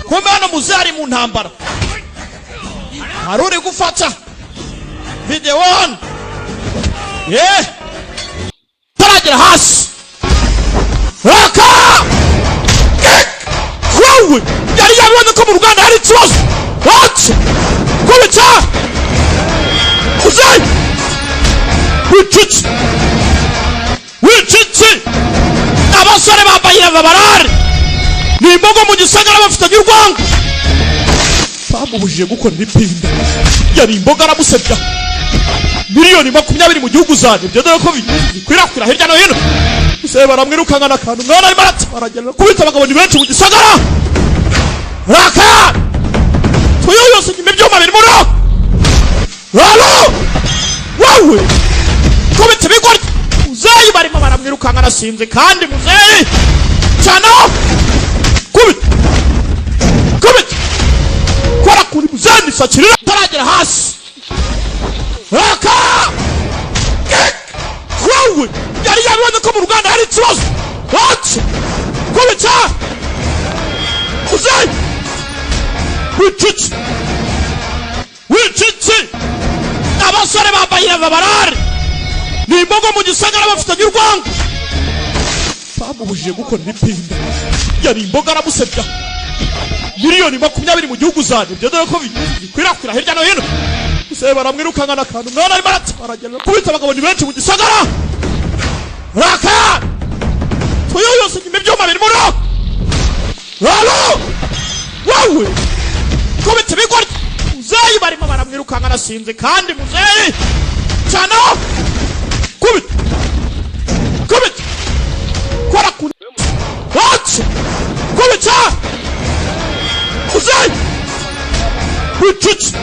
kumbe hano muzari mu ntambara haruri gufata video on taragera hasi raka wowe yari yabonye ko mu Rwanda hari ikibazo what kubita uzai wichichi abasore babayira babarari ni imbogo mu gisagara bafitanye urwango bamubujije gukora n'ipinda yari imboga aramusebya miliyoni 20 mu gihugu zane byo dore ko bikwirakwira hirya no hino se baramwirukanga nakantu mwana ari marati baragenda kubita abagabo ni benshi mu gisagara raka tuyo yose nyime byoma biri muri halo wawe kubita bigori uzayi barimo baramwirukanga nasinze kandi muzeyi cyane kubita kora kuri muzani sakirira taragera hasi raka wowe yari yabonye ko mu Rwanda hari ikibazo what kubita uzayi wichichi abasore babayira babarari ni imbogo mu gisagara bafitanye urwango bamubujije gukora n'ipinda yari imboga aramusebya miliyoni 20 mu gihugu zane byo dore ko bikwirakwira hirya no hino se baramwirukanga nakantu mwana ari marati baragenda kubita abagabo ni benshi mu gisagara raka tuyo yose nyime byoma biri muri halo wawe kubita bigori uzayi barimo baramwirukanga nasinze kandi muzeyi cyane kubita kora kuri what kubita uzayi wichichi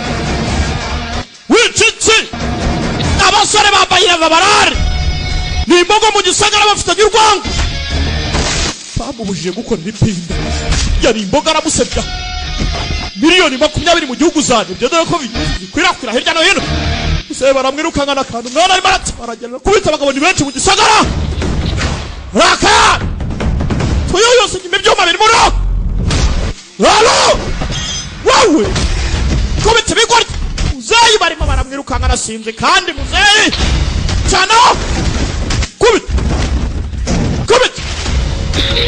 abasore babayira babarari ni imbogo mu gisagara bafitanye urwango bamubujije gukora n'ipinda yari imboga aramusebya miliyoni 20 mu gihugu zane byo dore ko bikwirakwira hirya no hino se baramwirukanga nakantu mwana ari marati baragenda kubita abagabo ni benshi mu gisagara raka tuyo yose nyime byoma biri muri halo wawe kubita bigori uzayi barimo baramwirukanga nasinze kandi muzeyi cyane kubita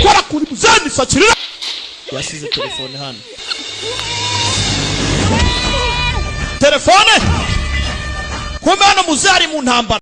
kora kuri muzani sakirira yasize telefone hano telefone kumbe hano muzari mu ntambara